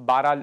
12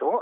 2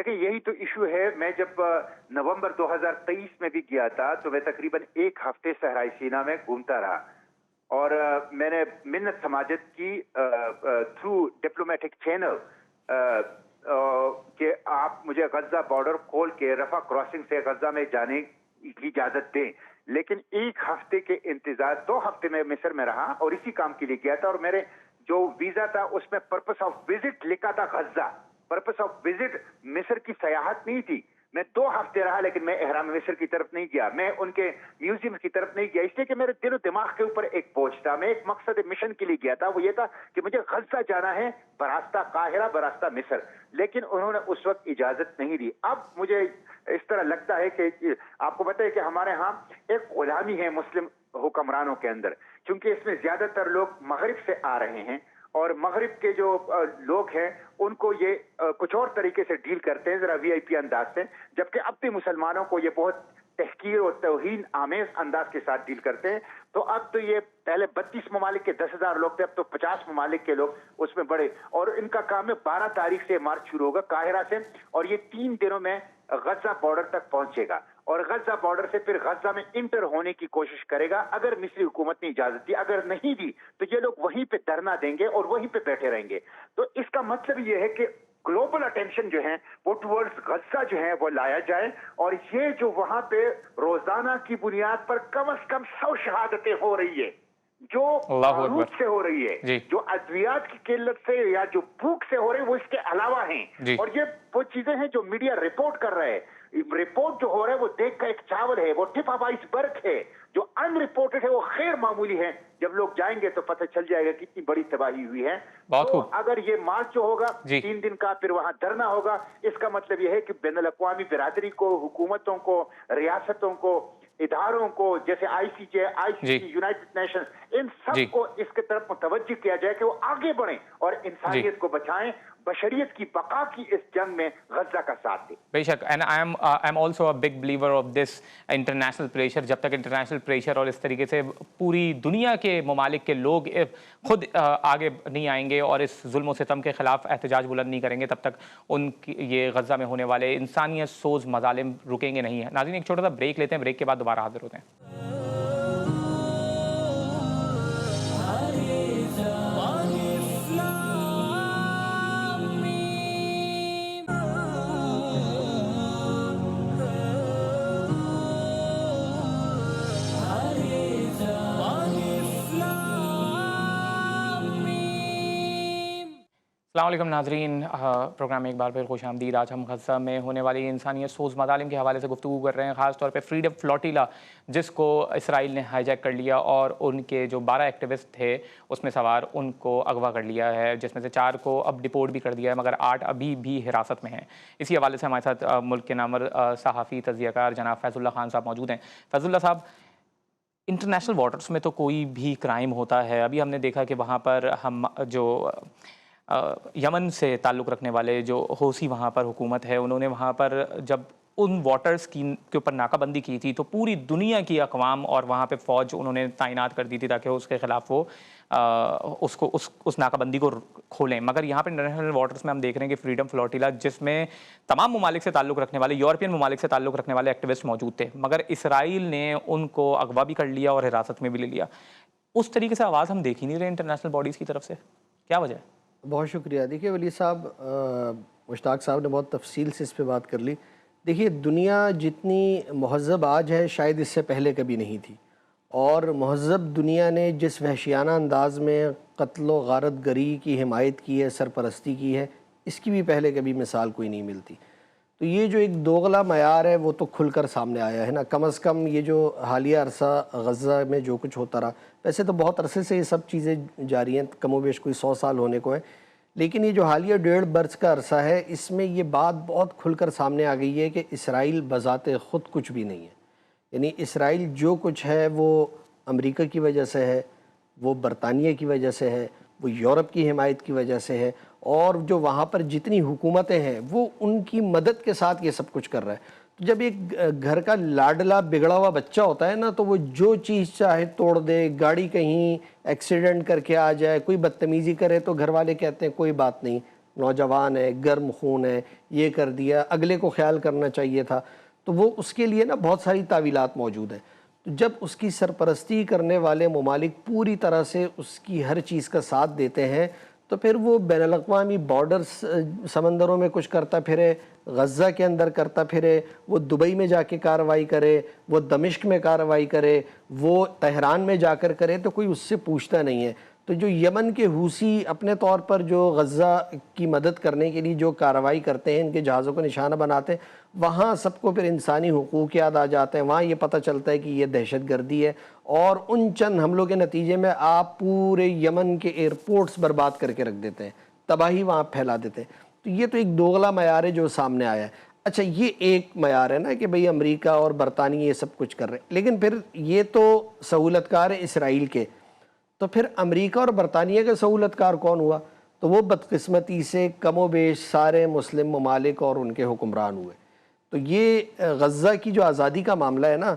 دیکھیں یہی تو ایشو ہے. میں جب نومبر 2023 میں بھی گیا تھا تو میں تقریباً 1 ہفتے صحرائے سینا میں گھومتا رہا اور میں نے منت سماجت کی تھرو ڈپلومیٹک چینل کہ آپ مجھے غزہ بارڈر کھول کے رفح کراسنگ سے غزہ میں جانے کی اجازت دیں. لیکن 1 ہفتے کے انتظار 2 ہفتے میں مصر میں رہا اور اسی کام کے لیے گیا تھا اور میرے جو ویزا تھا اس میں پرپس آف وزٹ لکھا تھا غزہ. پرپس آف وزٹ مصر کی سیاحت نہیں تھی. میں 2 ہفتے رہا لیکن میں احرام مصر کی طرف نہیں گیا, میں ان کے میوزیم کی طرف نہیں گیا, اس لیے کہ میرے دل و دماغ کے اوپر ایک بوجھ تھا. میں ایک مقصد مشن کے لیے گیا تھا, وہ یہ تھا کہ مجھے غزہ جانا ہے براستہ قاہرہ براستہ مصر, لیکن انہوں نے اس وقت اجازت نہیں دی. اب مجھے اس طرح لگتا ہے کہ آپ کو پتہ ہے کہ ہمارے ہاں ایک غلامی ہے مسلم حکمرانوں کے اندر, کیونکہ اس میں زیادہ تر لوگ مغرب سے آ رہے ہیں اور مغرب کے جو لوگ ہیں ان کو یہ کچھ اور طریقے سے ڈیل کرتے ہیں, ذرا وی آئی پی انداز سے, جبکہ اب بھی مسلمانوں کو یہ بہت تحقیر اور توہین آمیز انداز کے ساتھ ڈیل کرتے ہیں. تو اب تو یہ پہلے 32 ممالک کے 10,000 لوگ تھے, اب تو 50 ممالک کے لوگ اس میں بڑھے اور ان کا کام ہے 12 تاریخ سے مارچ شروع ہوگا قاہرہ سے اور یہ 3 دنوں میں غزہ بارڈر تک پہنچے گا اور غزہ بارڈر سے پھر غزہ میں انٹر ہونے کی کوشش کرے گا اگر مصری حکومت نے اجازت دی. اگر نہیں دی تو یہ لوگ وہیں پہ دھرنا دیں گے اور وہیں پہ بیٹھے رہیں گے. تو اس کا مطلب یہ ہے کہ گلوبل اٹینشن جو ہے وہ ٹورڈز غزہ جو ہے وہ لایا جائے اور یہ جو وہاں پہ روزانہ کی بنیاد پر کم از کم 100 شہادتیں ہو رہی ہے جو بارود سے ہو رہی ہے, جو ادویات کی قلت سے یا جو بھوک سے ہو رہی ہے وہ اس کے علاوہ ہیں اور یہ وہ چیزیں ہیں جو میڈیا رپورٹ کر رہے ہیں. رپورٹ جو ہو رہا ہے وہ دیکھ کا ایک چاول ہے, وہ ٹپ آف آئس برگ ہے. جو ان رپورٹڈ ہے وہ خیر معمولی ہے. جب لوگ جائیں گے تو پتہ چل جائے گا کتنی بڑی تباہی ہوئی ہے. تو اگر یہ مارچ جو ہوگا 3 دن کا پھر وہاں دھرنا ہوگا, اس کا مطلب یہ ہے کہ بین الاقوامی برادری کو, حکومتوں کو, ریاستوں کو, اداروں کو جیسے آئی سی جے, یونائٹڈ نیشن, ان سب کو اس کی طرف متوجہ کیا جائے کہ وہ آگے بڑھیں اور انسانیت کو بچائیں, بشریت کی بقا کی اس جنگ میں غزہ کا ساتھ دیں. بے شک, and I am also a big believer of this international pressure. جب تک انٹرنیشنل پریشر اور اس طریقے سے پوری دنیا کے ممالک کے لوگ خود آگے نہیں آئیں گے اور اس ظلم و ستم کے خلاف احتجاج بلند نہیں کریں گے, تب تک ان کی یہ غزہ میں ہونے والے انسانیت سوز مظالم رکیں گے نہیں. ناظرین ایک چھوٹا سا بریک لیتے ہیں, بریک کے بعد دوبارہ حاضر ہوتے ہیں. السلام علیکم ناظرین, پروگرام میں ایک بار پھر خوش آمدید. آج ہم غزہ میں ہونے والی انسانیت سوز مظالم کے حوالے سے گفتگو کر رہے ہیں, خاص طور پہ فریڈم فلوٹیلا جس کو اسرائیل نے ہائی جیک کر لیا اور ان کے جو 12 ایکٹیوسٹ تھے اس میں سوار ان کو اغوا کر لیا ہے, جس میں سے 4 کو اب ڈپورٹ بھی کر دیا ہے مگر 8 ابھی بھی حراست میں ہیں. اسی حوالے سے ہمارے ساتھ ملک کے نامور صحافی تجزیہ کار جناب فیض اللہ خان صاحب موجود ہیں. فیض اللہ صاحب, انٹرنیشنل واٹرز میں تو کوئی بھی کرائم ہوتا ہے, ابھی ہم نے دیکھا کہ وہاں پر ہم جو یمن سے تعلق رکھنے والے جو حوثی وہاں پر حکومت ہے, انہوں نے وہاں پر جب ان واٹرز کے اوپر ناکہ بندی کی تھی تو پوری دنیا کی اقوام اور وہاں پہ فوج انہوں نے تعینات کر دی تھی تاکہ اس کے خلاف وہ اس ناکہ بندی کو کھولیں. مگر یہاں پہ انٹرنیشنل واٹرز میں ہم دیکھ رہے ہیں کہ فریڈم فلوٹیلا جس میں تمام ممالک سے تعلق رکھنے والے, یورپین ممالک سے تعلق رکھنے والے ایکٹیوسٹ موجود تھے, مگر اسرائیل نے ان کو اغوا بھی کر لیا اور حراست میں بھی لے لیا. اس طریقے سے آواز ہم دیکھ ہی نہیں رہے انٹرنیشنل باڈیز کی طرف سے, کیا وجہ ہے؟ بہت شکریہ. دیکھیے ولی صاحب, مشتاق صاحب نے بہت تفصیل سے اس پہ بات کر لی. دیکھیے دنیا جتنی مہذب آج ہے شاید اس سے پہلے کبھی نہیں تھی, اور مہذب دنیا نے جس وحشیانہ انداز میں قتل و غارت گری کی حمایت کی ہے, سرپرستی کی ہے, اس کی بھی پہلے کبھی مثال کوئی نہیں ملتی. تو یہ جو ایک دوغلا معیار ہے وہ تو کھل کر سامنے آیا ہے نا. کم از کم یہ جو حالیہ عرصہ غزہ میں جو کچھ ہوتا رہا, ویسے تو بہت عرصے سے یہ سب چیزیں جاری ہیں, کم و بیش کوئی 100 سال ہونے کو ہے, لیکن یہ جو حالیہ 1.5 برس کا عرصہ ہے اس میں یہ بات بہت کھل کر سامنے آ گئی ہے کہ اسرائیل بذات خود کچھ بھی نہیں ہے. یعنی اسرائیل جو کچھ ہے وہ امریکہ کی وجہ سے ہے, وہ برطانیہ کی وجہ سے ہے, وہ یورپ کی حمایت کی وجہ سے ہے, اور جو وہاں پر جتنی حکومتیں ہیں وہ ان کی مدد کے ساتھ یہ سب کچھ کر رہا ہے. تو جب ایک گھر کا لاڈلا بگڑا ہوا بچہ ہوتا ہے نا, تو وہ جو چیز چاہے توڑ دے, گاڑی کہیں ایکسیڈنٹ کر کے آ جائے, کوئی بدتمیزی کرے تو گھر والے کہتے ہیں کوئی بات نہیں, نوجوان ہے، گرم خون ہے، یہ کر دیا، اگلے کو خیال کرنا چاہیے تھا، تو وہ اس کے لیے نا بہت ساری تعویلات موجود ہیں۔ تو جب اس کی سرپرستی کرنے والے ممالک پوری طرح سے اس کی ہر چیز کا ساتھ دیتے ہیں تو پھر وہ بین الاقوامی بارڈرز سمندروں میں کچھ کرتا پھرے، غزہ کے اندر کرتا پھرے، وہ دبئی میں جا کے کارروائی کرے، وہ دمشق میں کارروائی کرے، وہ تہران میں جا کر کرے، تو کوئی اس سے پوچھتا نہیں ہے۔ تو جو یمن کے حوثی اپنے طور پر جو غزہ کی مدد کرنے کے لیے جو کارروائی کرتے ہیں، ان کے جہازوں کو نشانہ بناتے ہیں، وہاں سب کو پھر انسانی حقوق یاد آ جاتے ہیں، وہاں یہ پتہ چلتا ہے کہ یہ دہشت گردی ہے، اور ان چند حملوں کے نتیجے میں آپ پورے یمن کے ایئرپورٹس برباد کر کے رکھ دیتے ہیں، تباہی وہاں پھیلا دیتے ہیں۔ تو یہ تو ایک دوغلا معیار ہے جو سامنے آیا ہے۔ اچھا، یہ ایک معیار ہے نا کہ بھئی امریکہ اور برطانیہ یہ سب کچھ کر رہے ہیں، لیکن پھر یہ تو سہولت کار ہے اسرائیل کے، تو پھر امریکہ اور برطانیہ کا سہولت کار کون ہوا؟ تو وہ بدقسمتی سے کم و بیش سارے مسلم ممالک اور ان کے حکمران ہوئے۔ تو یہ غزہ کی جو آزادی کا معاملہ ہے نا،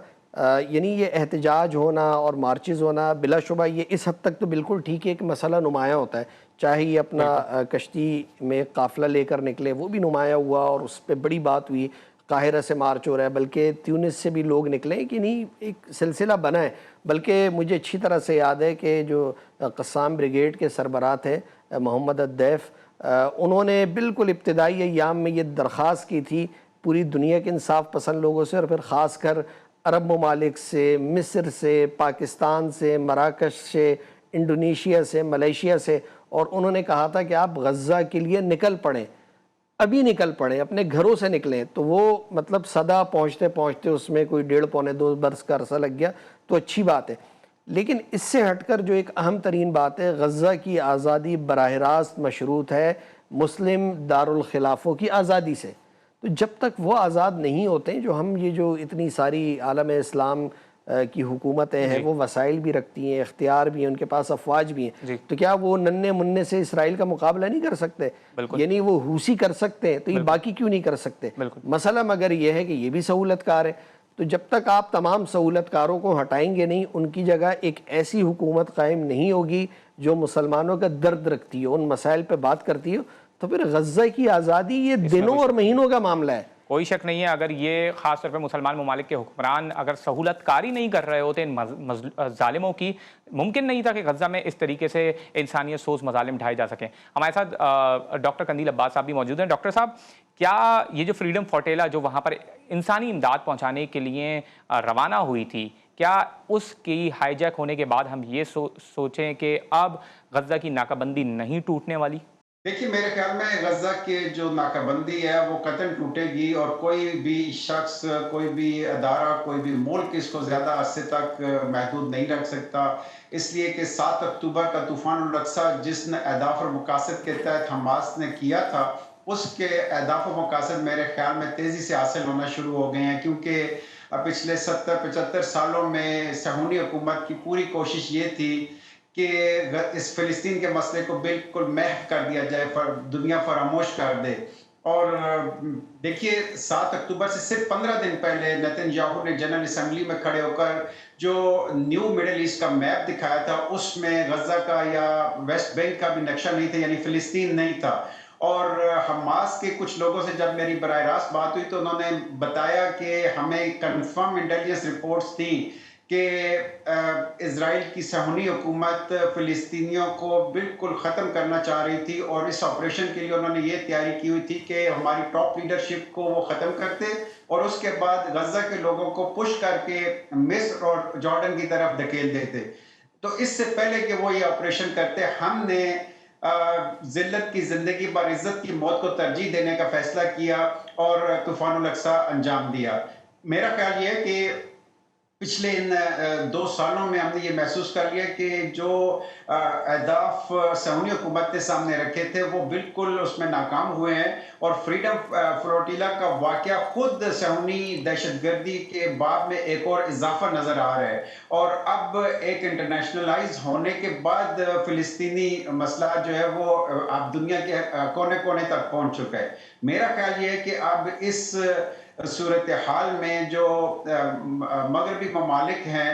یعنی یہ احتجاج ہونا اور مارچز ہونا، بلا شبہ یہ اس حد تک تو بالکل ٹھیک ہے کہ مسئلہ نمایاں ہوتا ہے، چاہے یہ اپنا کشتی میں قافلہ لے کر نکلے، وہ بھی نمایاں ہوا اور اس پہ بڑی بات ہوئی، قاہرہ سے مارچ ہو رہا ہے، بلکہ تیونس سے بھی لوگ نکلے کہ نہیں، ایک سلسلہ بنا ہے۔ بلکہ مجھے اچھی طرح سے یاد ہے کہ جو قسام بریگیڈ کے سربراہ تھے محمد الدیف، انہوں نے بالکل ابتدائی ایام میں یہ درخواست کی تھی پوری دنیا کے انصاف پسند لوگوں سے، اور پھر خاص کر عرب ممالک سے، مصر سے، پاکستان سے، مراکش سے، انڈونیشیا سے، ملیشیا سے، اور انہوں نے کہا تھا کہ آپ غزہ کے لیے نکل پڑیں، ابھی نکل پڑیں، اپنے گھروں سے نکلیں۔ تو وہ مطلب صدا پہنچتے پہنچتے اس میں کوئی 1.5-2 برس کا عرصہ لگ گیا، تو اچھی بات ہے۔ لیکن اس سے ہٹ کر جو ایک اہم ترین بات ہے، غزہ کی آزادی براہ راست مشروط ہے مسلم دارالخلافوں کی آزادی سے۔ تو جب تک وہ آزاد نہیں ہوتے ہیں، جو ہم یہ جو اتنی ساری عالم اسلام کی حکومتیں ہیں، وہ وسائل بھی رکھتی ہیں، اختیار بھی ہیں، ان کے پاس افواج بھی ہیں، تو کیا وہ ننھے منھے سے اسرائیل کا مقابلہ نہیں کر سکتے؟ یعنی وہ حوثی کر سکتے ہیں تو یہ باقی کیوں نہیں کر سکتے؟ مسئلہ مگر یہ ہے کہ یہ بھی سہولت کار ہے۔ تو جب تک آپ تمام سہولت کاروں کو ہٹائیں گے نہیں، ان کی جگہ ایک ایسی حکومت قائم نہیں ہوگی جو مسلمانوں کا درد رکھتی ہو، ان مسائل پہ بات کرتی ہو، تو پھر غزہ کی آزادی یہ دنوں اور مہینوں کا معاملہ ہے۔ کوئی شک نہیں ہے، اگر یہ خاص طور پہ مسلمان ممالک کے حکمران اگر سہولت کاری نہیں کر رہے ہوتے ان ظالموں کی، ممکن نہیں تھا کہ غزہ میں اس طریقے سے انسانیت سوز مظالم ڈھائے جا سکیں۔ ہمارے ساتھ ڈاکٹر قندیل عباس صاحب بھی موجود ہیں۔ ڈاکٹر صاحب، کیا یہ جو فریڈم فوٹیلا جو وہاں پر انسانی امداد پہنچانے کے لیے روانہ ہوئی تھی، کیا اس کی ہائی جیک ہونے کے بعد ہم یہ سوچیں کہ اب غزہ کی ناکہ بندی نہیں ٹوٹنے والی؟ دیکھیے، میرے خیال میں غزہ کے جو ناکہ بندی ہے وہ قطعاً ٹوٹے گی، اور کوئی بھی شخص، کوئی بھی ادارہ، کوئی بھی ملک اس کو زیادہ عرصے تک محدود نہیں رکھ سکتا، اس لیے کہ 7 اکتوبر کا طوفان الاقصیٰ جس نے اہداف اور مقاصد کے تحت حماس نے کیا تھا، اس کے اہداف و مقاصد میرے خیال میں تیزی سے حاصل ہونا شروع ہو گئے ہیں، کیونکہ پچھلے 70-75 سالوں میں صہیونی حکومت کی پوری کوشش یہ تھی کہ اس فلسطین کے مسئلے کو بالکل محو کر دیا جائے، دنیا فراموش کر دے۔ اور دیکھیے، 7 اکتوبر سے صرف 15 دن پہلے نیتن یاہو نے جنرل اسمبلی میں کھڑے ہو کر جو نیو مڈل ایسٹ کا میپ دکھایا تھا، اس میں غزہ کا یا ویسٹ بینک کا بھی نقشہ نہیں تھا، یعنی فلسطین نہیں تھا۔ اور حماس کے کچھ لوگوں سے جب میری براہ راست بات ہوئی تو انہوں نے بتایا کہ ہمیں کنفرم انٹیلیجنس رپورٹس تھیں کہ اسرائیل کی صہیونی حکومت فلسطینیوں کو بالکل ختم کرنا چاہ رہی تھی، اور اس آپریشن کے لیے انہوں نے یہ تیاری کی ہوئی تھی کہ ہماری ٹاپ لیڈرشپ کو وہ ختم کرتے اور اس کے بعد غزہ کے لوگوں کو پش کر کے مصر اور جارڈن کی طرف دھکیل دیتے۔ تو اس سے پہلے کہ وہ یہ آپریشن کرتے، ہم نے ذلت کی زندگی پر عزت کی موت کو ترجیح دینے کا فیصلہ کیا اور طوفان الاقصیٰ انجام دیا۔ میرا خیال یہ ہے کہ پچھلے ان 2 سالوں میں ہم نے یہ محسوس کر لیا کہ جو اہداف صہیونی حکومت نے سامنے رکھے تھے وہ بالکل اس میں ناکام ہوئے ہیں، اور فریڈم فلوٹیلا کا واقعہ خود صہیونی دہشت گردی کے باب میں ایک اور اضافہ نظر آ رہا ہے، اور اب ایک انٹرنیشنلائز ہونے کے بعد فلسطینی مسئلہ جو ہے وہ اب دنیا کے کونے کونے تک پہنچ چکا ہے۔ میرا خیال یہ ہے کہ اب اس صورتحال میں جو مغربی ممالک ہیں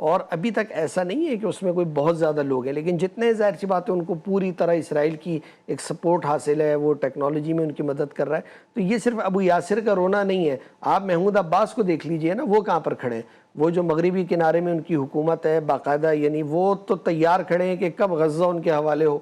اور ابھی تک ایسا نہیں ہے کہ اس میں کوئی بہت زیادہ لوگ ہیں، لیکن جتنے ظاہر سی بات ہے ان کو پوری طرح اسرائیل کی ایک سپورٹ حاصل ہے، وہ ٹیکنالوجی میں ان کی مدد کر رہا ہے. تو یہ صرف ابو یاسر کا رونا نہیں ہے. آپ محمود عباس کو دیکھ لیجئے نا، وہ کہاں پر کھڑے ہیں. وہ جو مغربی کنارے میں ان کی حکومت ہے باقاعدہ، یعنی وہ تو تیار کھڑے ہیں کہ کب غزہ ان کے حوالے ہو.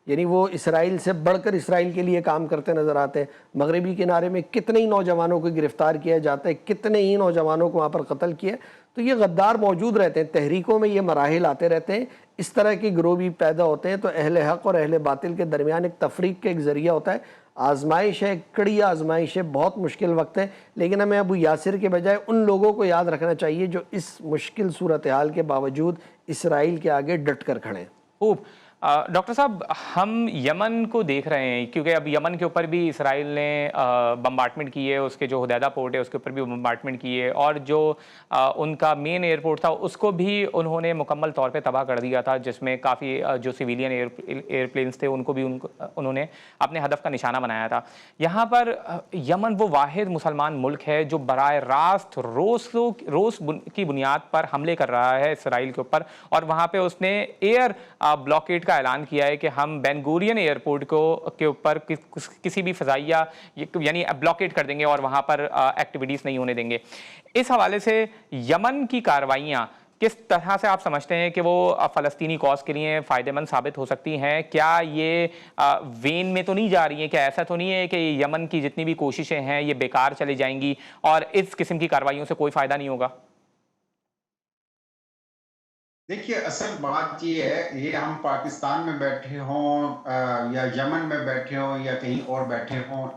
یعنی وہ اسرائیل سے بڑھ کر اسرائیل کے لیے کام کرتے نظر آتے ہیں. مغربی کنارے میں کتنے ہی نوجوانوں کو گرفتار کیا جاتا ہے، کتنے ہی نوجوانوں کو وہاں پر قتل کیا. تو یہ غدار موجود رہتے ہیں، تحریکوں میں یہ مراحل آتے رہتے ہیں، اس طرح کے گروہ بھی پیدا ہوتے ہیں. تو اہل حق اور اہل باطل کے درمیان ایک تفریق کا ایک ذریعہ ہوتا ہے. آزمائش ہے، کڑی آزمائش ہے، بہت مشکل وقت ہے، لیکن ہمیں ابو یاسر کے بجائے ان لوگوں کو یاد رکھنا چاہیے جو اس مشکل صورتحال کے باوجود اسرائیل کے آگے ڈٹ کر کھڑے ہیں. خوب. ڈاکٹر صاحب، ہم یمن کو دیکھ رہے ہیں کیونکہ اب یمن کے اوپر بھی اسرائیل نے بمبارٹمنٹ کی ہے، اس کے جو حدیدہ پورٹ ہے اس کے اوپر بھی بمبارٹمنٹ کی ہے، اور جو ان کا مین ایئرپورٹ تھا اس کو بھی انہوں نے مکمل طور پہ تباہ کر دیا تھا، جس میں کافی جو سویلین ایئرپلینس تھے ان کو بھی انہوں نے اپنے ہدف کا نشانہ بنایا تھا. یہاں پر یمن وہ واحد مسلمان ملک ہے جو براہ راست روز کی بنیاد پر حملے کر رہا ہے اسرائیل کے اوپر، اور وہاں پہ اس نے ایئر بلاکیٹ کا اعلان کیا ہے کہ ہم بین گورین ایئرپورٹ کے اوپر کسی بھی فضائیہ یعنی بلاکیٹ کر دیں گے اور وہاں پر ایکٹیویٹیز نہیں ہونے دیں گے. اس حوالے سے یمن کی کارروائیاں کس طرح سے آپ سمجھتے ہیں کہ وہ فلسطینی کاز کے لیے فائدہ مند ثابت ہو سکتی ہیں؟ کیا یہ وین میں تو نہیں جا رہی ہیں؟ کہ ایسا تو نہیں ہے کہ یمن کی جتنی بھی کوششیں ہیں یہ بیکار چلی جائیں گی اور اس قسم کی کارروائیوں سے کوئی فائدہ نہیں ہوگا؟ دیکھیے، اصل بات یہ ہے، یہ ہم پاکستان میں بیٹھے ہوں یا یمن میں بیٹھے ہوں یا کہیں اور بیٹھے ہوں،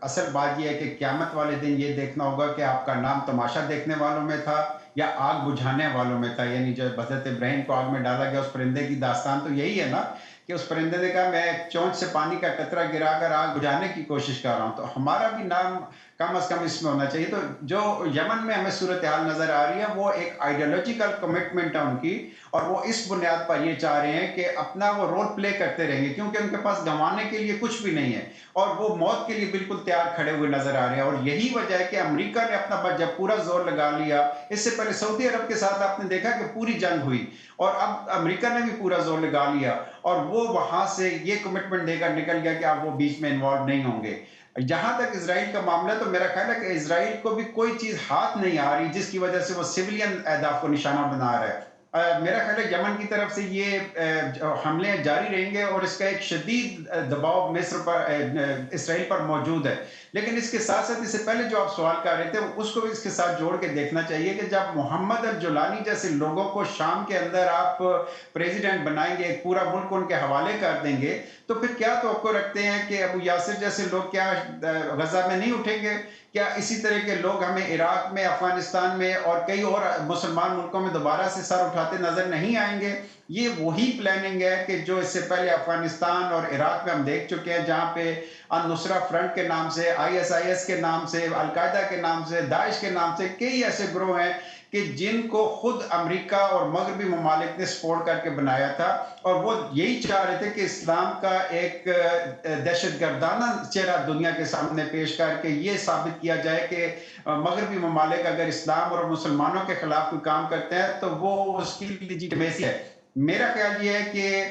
اصل بات یہ ہے کہ قیامت والے دن یہ دیکھنا ہوگا کہ آپ کا نام تماشا دیکھنے والوں میں تھا یا آگ بجھانے والوں میں تھا. یعنی جب حضرت ابراہیم کو آگ میں ڈالا گیا، اس پرندے کی داستان تو یہی ہے نا کہ اس پرندے نے کہا میں ایک چونچ سے پانی کا قطرہ گرا کر آگ بجھانے کی کوشش کر رہا ہوں. تو ہمارا بھی نام کم از کم اس میں ہونا چاہیے. تو جو یمن میں ہمیں صورتحال نظر آ رہی ہے وہ ایک آئیڈیالوجیکل کمٹمنٹ ہے ان کی، اور وہ اس بنیاد پر یہ چاہ رہے ہیں کہ اپنا وہ رول پلے کرتے رہیں گے کیونکہ ان کے پاس گنوانے کے لیے کچھ بھی نہیں ہے، اور وہ موت کے لیے بالکل تیار کھڑے ہوئے نظر آ رہے ہیں. اور یہی وجہ ہے کہ امریکہ نے اپنا جب پورا زور لگا لیا، اس سے پہلے سعودی عرب کے ساتھ آپ نے دیکھا کہ پوری جنگ ہوئی، اور اب امریکہ نے بھی پورا زور لگا لیا، اور وہ وہاں سے یہ کمٹمنٹ دے کر نکل گیا کہ آپ وہ بیچ میں انوالو نہیں ہوں گے. جہاں تک اسرائیل کا معاملہ، تو میرا خیال ہے کہ اسرائیل کو بھی کوئی چیز ہاتھ نہیں آ رہی جس کی وجہ سے وہ سویلین اہداف کو نشانہ بنا رہا ہے. میرا خیال ہے یمن کی طرف سے یہ حملے جاری رہیں گے، اور اس کا ایک شدید دباؤ مصر پر اسرائیل پر موجود ہے. لیکن اس کے ساتھ ساتھ، اس سے پہلے جو آپ سوال کر رہے تھے اس کو بھی اس کے ساتھ جوڑ کے دیکھنا چاہیے کہ جب محمد الجولانی جیسے لوگوں کو شام کے اندر آپ پریزیڈنٹ بنائیں گے، ایک پورا ملک ان کے حوالے کر دیں گے، تو پھر کیا توقع رکھتے ہیں کہ ابو یاسر جیسے لوگ کیا غزہ میں نہیں اٹھیں گے؟ کیا اسی طرح کے لوگ ہمیں عراق میں، افغانستان میں اور کئی اور مسلمان ملکوں میں دوبارہ سے سر اٹھاتے نظر نہیں آئیں گے؟ یہ وہی پلاننگ ہے کہ جو اس سے پہلے افغانستان اور عراق میں ہم دیکھ چکے ہیں، جہاں پہ النصرہ فرنٹ کے نام سے، ISIS کے نام سے، القاعدہ کے نام سے، داعش کے نام سے کئی ایسے گروہ ہیں کہ جن کو خود امریکہ اور مغربی ممالک نے سپورٹ کر کے بنایا تھا، اور وہ یہی چاہ رہے تھے کہ اسلام کا ایک دہشت گردانہ چہرہ دنیا کے سامنے پیش کر کے یہ ثابت کیا جائے کہ مغربی ممالک اگر اسلام اور مسلمانوں کے خلاف کوئی کام کرتے ہیں تو وہ اس کی لیجیٹمیسی ہے. میرا خیال یہ ہے کہ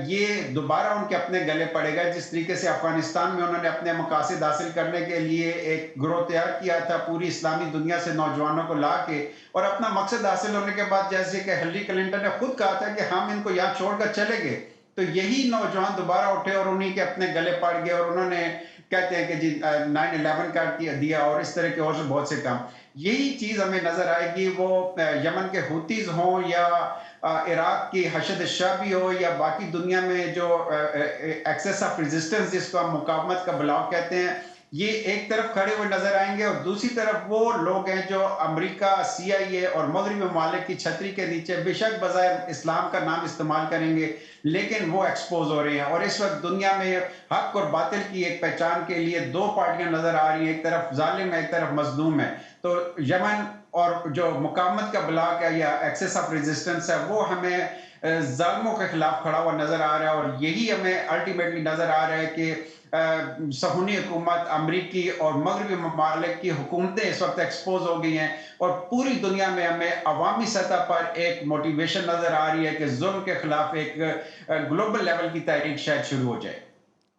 یہ دوبارہ ان کے اپنے گلے پڑے گا، جس طریقے سے افغانستان میں انہوں نے اپنے مقاصد حاصل کرنے کے لیے ایک گروہ تیار کیا تھا پوری اسلامی دنیا سے نوجوانوں کو لا کے، اور اپنا مقصد حاصل ہونے کے بعد جیسے کہ ہلری کلنٹن نے خود کہا تھا کہ ہم ان کو یہاں چھوڑ کر چلے گئے، تو یہی نوجوان دوبارہ اٹھے اور انہی کے اپنے گلے پڑ گئے، اور انہوں نے کہتے ہیں کہ جی 9/11 کا دیا اور اس طرح کے اور بہت سے کام. یہی چیز ہمیں نظر آئے گی، وہ یمن کے ہوتیز ہوں یا عراق کی حشد الشعبی ہو یا باقی دنیا میں جو ایکسس آف ریزسٹنس جس کو ہم مقاومت کا بلاؤ کہتے ہیں، یہ ایک طرف کھڑے ہوئے نظر آئیں گے، اور دوسری طرف وہ لوگ ہیں جو امریکہ، CIA اور مغربی ممالک کی چھتری کے نیچے بے شک بظاہر اسلام کا نام استعمال کریں گے، لیکن وہ ایکسپوز ہو رہے ہیں. اور اس وقت دنیا میں حق اور باطل کی ایک پہچان کے لیے دو پارٹیاں نظر آ رہی ہیں، ایک طرف ظالم ہے، ایک طرف مظلوم ہے. تو یمن اور جو مقاومت کا بلاک ہے یا ایکسس آف ریزسٹنس ہے، وہ ہمیں ظالموں کے خلاف کھڑا ہوا نظر آ رہا ہے، اور یہی ہمیں الٹیمیٹلی نظر آ رہا ہے کہ صہیونی حکومت امریکی اور مغربی ممالک کی حکومتیں اس وقت ایکسپوز ہو گئی ہیں، اور پوری دنیا میں ہمیں عوامی سطح پر ایک موٹیویشن نظر آ رہی ہے کہ ظلم کے خلاف ایک گلوبل لیول کی تحریک شاید شروع ہو جائے۔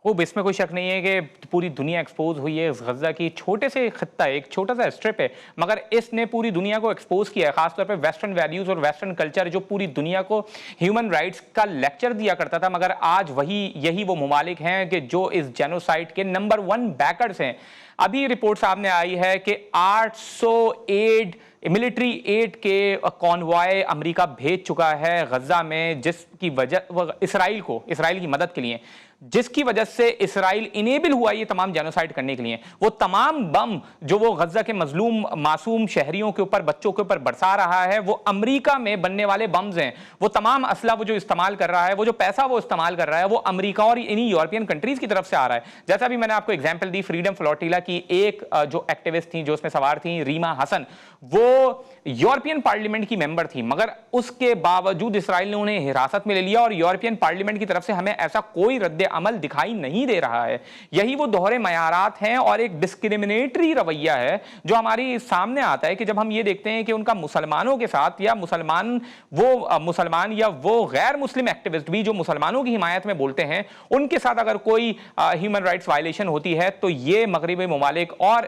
خوب، اس میں کوئی شک نہیں ہے کہ پوری دنیا ایکسپوز ہوئی ہے اس غزہ کی چھوٹے سے خطہ، ایک چھوٹا سا اسٹرپ ہے، مگر اس نے پوری دنیا کو ایکسپوز کیا ہے، خاص طور پہ ویسٹرن ویلیوز اور ویسٹرن کلچر جو پوری دنیا کو ہیومن رائٹس کا لیکچر دیا کرتا تھا، مگر آج یہی وہ ممالک ہیں کہ جو اس جینوسائیڈ کے نمبر 1 بیکرز ہیں۔ ابھی رپورٹ سامنے آئی ہے کہ 800 ایڈ ملٹری ایڈ کے کانوائے امریکہ بھیج چکا ہے غزہ میں، جس کی وجہ اسرائیل کی مدد کے لیے، جس کی وجہ سے اسرائیل انیبل ہوا یہ تمام جینوسائیڈ کرنے کے لیے۔ وہ تمام بم جو وہ غزہ کے مظلوم معصوم شہریوں کے اوپر، بچوں کے اوپر برسا رہا ہے، وہ امریکہ میں بننے والے بمز ہیں۔ وہ تمام اسلحہ وہ جو استعمال کر رہا ہے، وہ جو پیسہ وہ استعمال کر رہا ہے، وہ امریکہ اور انہی یورپین کنٹریز کی طرف سے آ رہا ہے۔ جیسا بھی میں نے آپ کو ایگزامپل دی فریڈم فلوٹیلا کی، ایک جو ایکٹیوسٹ تھیں جو اس میں سوار تھیں، ریما حسن، وہ یورپین پارلیمنٹ کی ممبر تھی، مگر اس کے باوجود اسرائیل نے انہیں حراست میں لے لیا، اور یورپین پارلیمنٹ کی طرف سے ہمیں ایسا کوئی رد عمل دکھائی نہیں دے رہا ہے۔ یہی وہ دوہرے معیارات ہیں اور ایک ڈسکریمنیٹری رویہ ہے جو ہماری سامنے آتا ہے کہ جب ہم یہ دیکھتے ہیں کہ ان کا مسلمانوں کے ساتھ، یا مسلمان یا وہ غیر مسلم ایکٹیوسٹ بھی جو مسلمانوں کی حمایت میں بولتے ہیں، ان کے ساتھ اگر کوئی ہیومن رائٹس وائلیشن ہوتی ہے تو یہ مغربی ممالک اور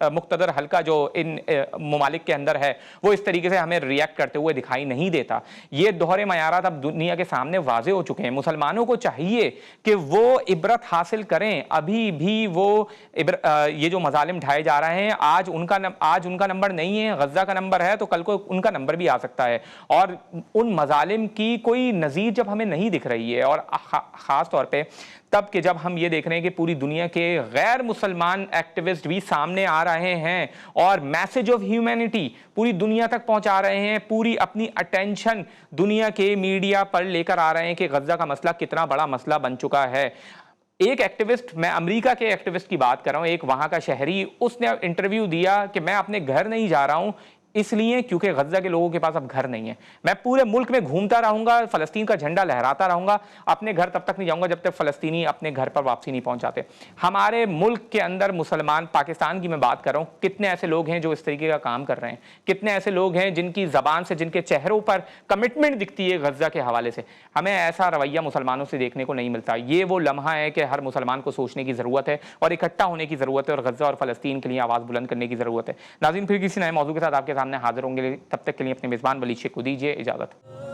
مقتدر حلقہ جو ان ممالک کے اندر ہے وہ اس طریقے سے ہمیں ریئیکٹ کرتے ہوئے دکھائی نہیں دیتا۔ یہ دوہرے معیارات اب دنیا کے سامنے واضح ہو چکے ہیں۔ مسلمانوں کو چاہیے کہ وہ عبرت حاصل کریں۔ ابھی بھی وہ یہ جو مظالم ڈھائے جا رہے ہیں، آج ان کا نمبر نہیں ہے، غزہ کا نمبر ہے، تو کل کو ان کا نمبر بھی آ سکتا ہے، اور ان مظالم کی کوئی نظیر جب ہمیں نہیں دکھ رہی ہے، اور خاص طور پہ تب کہ جب ہم یہ دیکھ رہے ہیں کہ پوری دنیا کے غیر مسلمان ایکٹیوسٹ بھی سامنے آ رہے ہیں اور میسج آف ہیومینٹی پوری دنیا تک پہنچا رہے ہیں، پوری اپنی اٹینشن دنیا کے میڈیا پر لے کر آ رہے ہیں کہ غزہ کا مسئلہ کتنا بڑا مسئلہ بن چکا ہے۔ ایک ایکٹیوسٹ، میں امریکہ کے ایکٹیوسٹ کی بات کر رہا ہوں، ایک وہاں کا شہری، اس نے انٹرویو دیا کہ میں اپنے گھر نہیں جا رہا ہوں اس لیے کیونکہ غزہ کے لوگوں کے پاس اب گھر نہیں ہے، میں پورے ملک میں گھومتا رہوں گا، فلسطین کا جھنڈا لہراتا رہوں گا، اپنے گھر تب تک نہیں جاؤں گا جب تک فلسطینی اپنے گھر پر واپسی نہیں پہنچاتے۔ ہمارے ملک کے اندر مسلمان، پاکستان کی میں بات کر رہا ہوں، کتنے ایسے لوگ ہیں جو اس طریقے کا کام کر رہے ہیں، کتنے ایسے لوگ ہیں جن کی زبان سے، جن کے چہروں پر کمٹمنٹ دکھتی ہے غزہ کے حوالے سے۔ ہمیں ایسا رویہ مسلمانوں سے دیکھنے کو نہیں ملتا۔ یہ وہ لمحہ ہے کہ ہر مسلمان کو سوچنے کی ضرورت ہے اور اکٹھا ہونے کی ضرورت ہے، اور غزہ اور فلسطین کے لیے آواز بلند کرنے کی ضرورت ہے۔ ناظرین، پھر کسی نئے موضوع کے ساتھ آپ کے سامنے حاضر ہوں گے، تب تک کے لیے اپنے میزبان ولی شیخ کو دیجیے اجازت۔